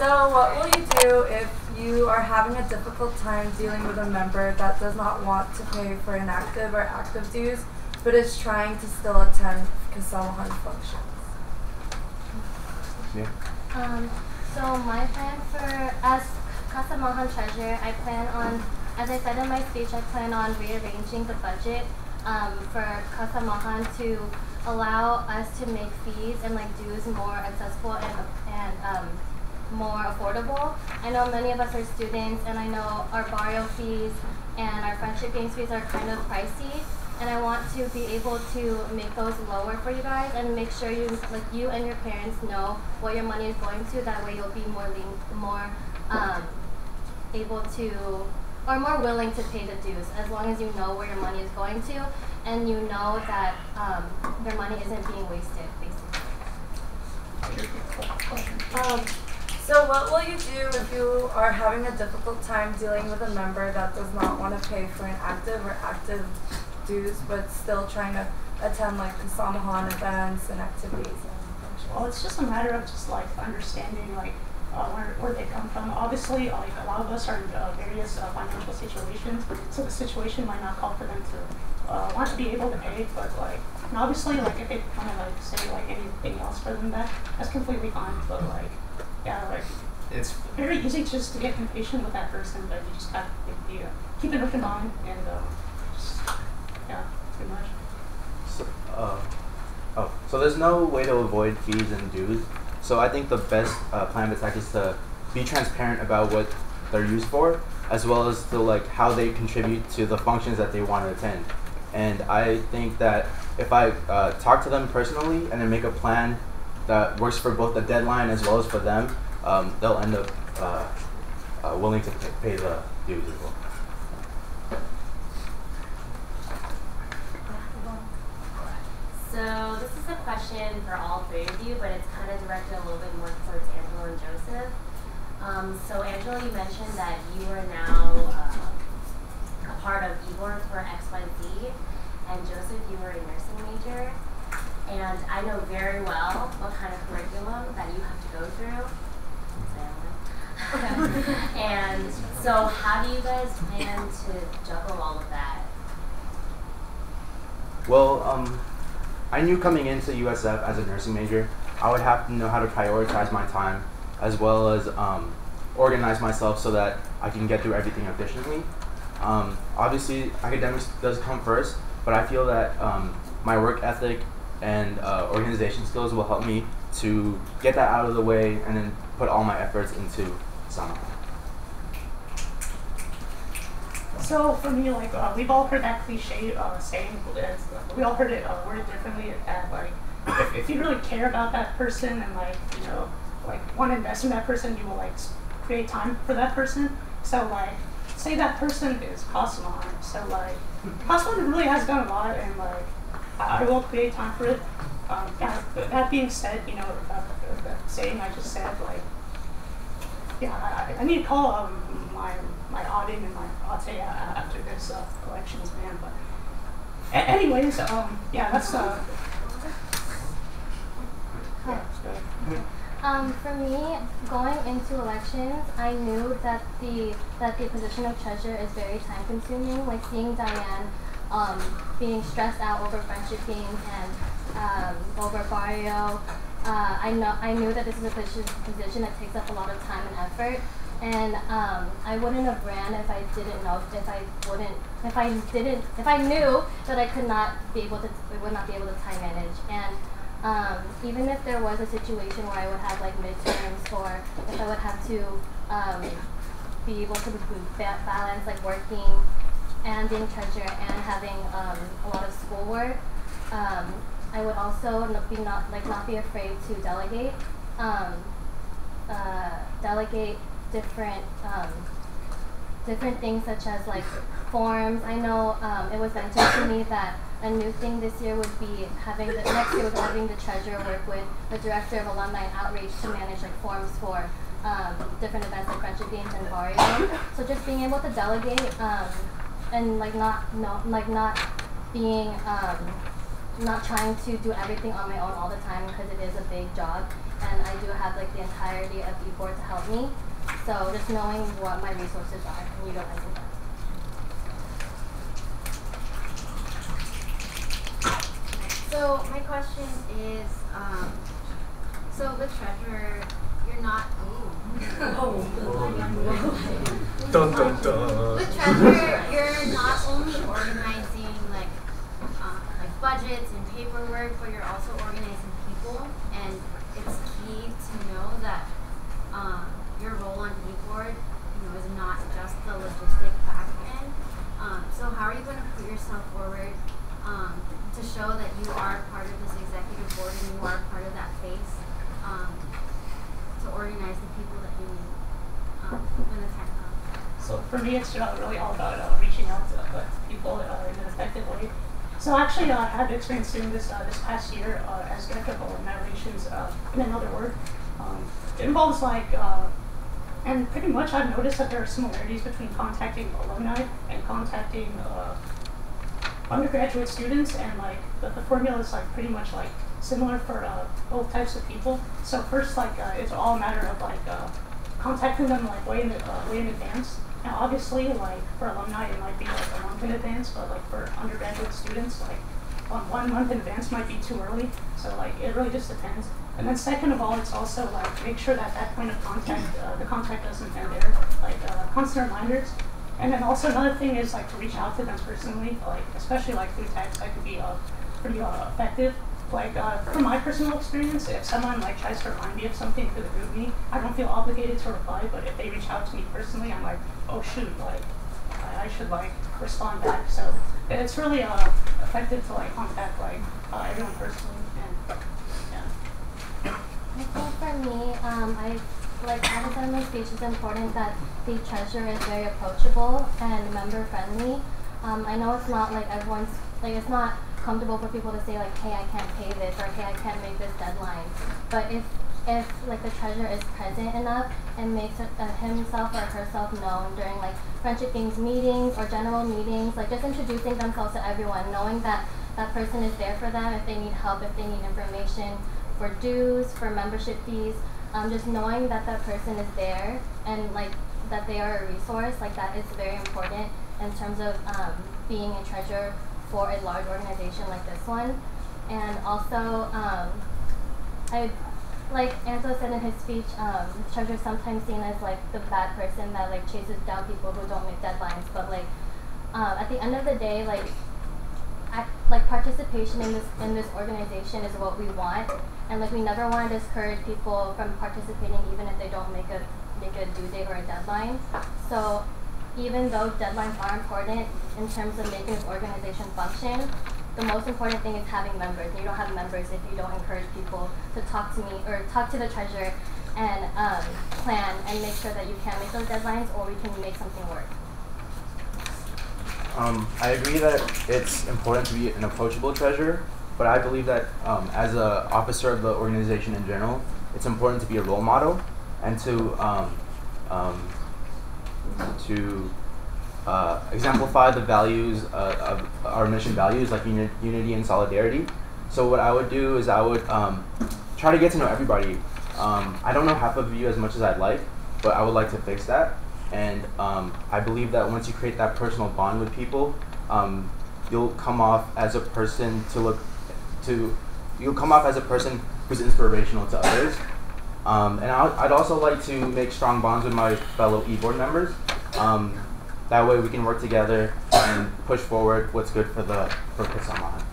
So what will you do if you are having a difficult time dealing with a member that does not want to pay for inactive or active dues, but is trying to still attend Kasamahan functions? Yeah. So my plan for, as Kasamahan treasurer, I plan on, as I said in my speech, I plan on rearranging the budget for Kasamahan to allow us to make fees and like dues more accessible and more affordable. I know many of us are students, and I know our barrio fees and our friendship games fees are kind of pricey, and I want to be able to make those lower for you guys and make sure you and your parents know what your money is going to. That way you'll be more able to, or more willing to pay the dues, as long as you know where your money is going to and you know that your money isn't being wasted, basically. So what will you do if you are having a difficult time dealing with a member that does not want to pay for an active dues, but still trying to attend like Kasamahan events and activities? Well, it's just a matter of just like understanding like where they come from. Obviously, like a lot of us are in various financial situations, so the situation might not call for them to want to be able to pay. But like, and obviously, like if they want to like say like anything else for them, that's completely fine. But like, yeah, like it's very easy just to get impatient with that person, but you just have to keep an open mind and just, yeah, pretty much. So there's no way to avoid fees and dues. So I think the best plan of attack is to be transparent about what they're used for, as well as to like how they contribute to the functions that they want to attend. And I think that if I talk to them personally and then make a plan that works for both the deadline as well as for them, they'll end up willing to pay the dues as well. So this is a question for all three of you, but it's kind of directed a little bit more towards Angela and Joseph. So Angela, you mentioned that you are now a part of eBoard for XYZ, and Joseph, you were a nursing major. And I know very well what kind of curriculum that you have to go through. And so how do you guys plan to juggle all of that? Well, I knew coming into USF as a nursing major, I would have to know how to prioritize my time as well as organize myself so that I can get through everything efficiently. Obviously, academics does come first, but I feel that my work ethic and organization skills will help me to get that out of the way and then put all my efforts into summer. So for me, like we've all heard that cliche saying. We all heard it worded differently. That like, if you really care about that person and like like want to invest in that person, you will like create time for that person. So like, say that person is Kasamahan. So like, Kasamahan really has done a lot, and like I will create time for it. That being said, that saying I just said, like, yeah, I need to call my audit and my Ate after this elections, man. But anyways, yeah, that's For me, going into elections, I knew that the position of treasurer is very time consuming. Like seeing Diane being stressed out over friendship games and over barrio. I knew that this is a position that takes up a lot of time and effort, and I wouldn't have ran if I didn't know if I knew that I would not be able to time manage. And even if there was a situation where I would have like midterms, or if I would have to be able to balance like working and being treasurer and having a lot of schoolwork, I would also not be afraid to delegate different things, such as like forms. I know it was mentioned to me that a new thing this year would be having the treasurer work with the director of alumni and outreach to manage like forms for different events like friendship games and barrio. So just being able to delegate and not trying to do everything on my own all the time, because it is a big job, and I do have like the entirety of eBoard to help me. So just knowing what my resources are and utilizing them. So my question is, so the treasurer, you're not. Dun dun dun. With treasurer, you're not only organizing like budgets and paperwork, but you're also organizing people, and it's key to know that your role on eBoard, is not just the logistic back end. So how are you going to put yourself forward to show that you are part of this executive board and you are part of that face to organize the people that you need when the time comes? So for me, it's really all about reaching out to people in an effective way. So actually, I had experience doing this this past year as director of alumni relations in another work. It involves and pretty much I've noticed that there are similarities between contacting alumni and contacting undergraduate students, and the formula is pretty much similar for both types of people. So first, it's all a matter of contacting them way in advance. Now obviously, for alumni it might be a month in advance, but for undergraduate students, 1 month in advance might be too early. So it really just depends. And then second of all, it's also make sure that that point of contact, the contact doesn't end there, constant reminders. And then also another thing is to reach out to them personally, especially through text. That could be pretty effective. From my personal experience, if someone tries to remind me of something through the group meeting, I don't feel obligated to reply. But if they reach out to me personally, I'm oh shoot, I should respond back. So it's really effective to contact everyone personally. And yeah. I think for me, as I said in my speech, it's important that the treasurer is very approachable and member friendly. I know it's not everyone's it's not comfortable for people to say hey, I can't pay this, or hey, I can't make this deadline. But if the treasurer is present enough and makes himself or herself known during friendship games meetings or general meetings, just introducing themselves to everyone, knowing that that person is there for them if they need help, if they need information for dues, for membership fees, just knowing that that person is there and that they are a resource, that is very important in terms of being a treasurer for a large organization like this one. And also, like Angelo said in his speech, treasurer is sometimes seen as the bad person that chases down people who don't make deadlines. But at the end of the day, participation in this organization is what we want, and we never want to discourage people from participating even if they don't make a due date or a deadline. So even though deadlines are important in terms of making this organization function, the most important thing is having members. And you don't have members if you don't encourage people to talk to me or talk to the treasurer and plan and make sure that you can make those deadlines, or we can make something work. I agree that it's important to be an approachable treasurer, but I believe that as an officer of the organization in general, it's important to be a role model and to exemplify the values of our mission values, like unity and solidarity. So what I would do is I would try to get to know everybody. I don't know half of you as much as I'd like, but I would like to fix that. And I believe that once you create that personal bond with people, you'll come off as a person you'll come off as a person who's inspirational to others. And I'd also like to make strong bonds with my fellow eBoard members. That way we can work together and push forward what's good for Kasamahan.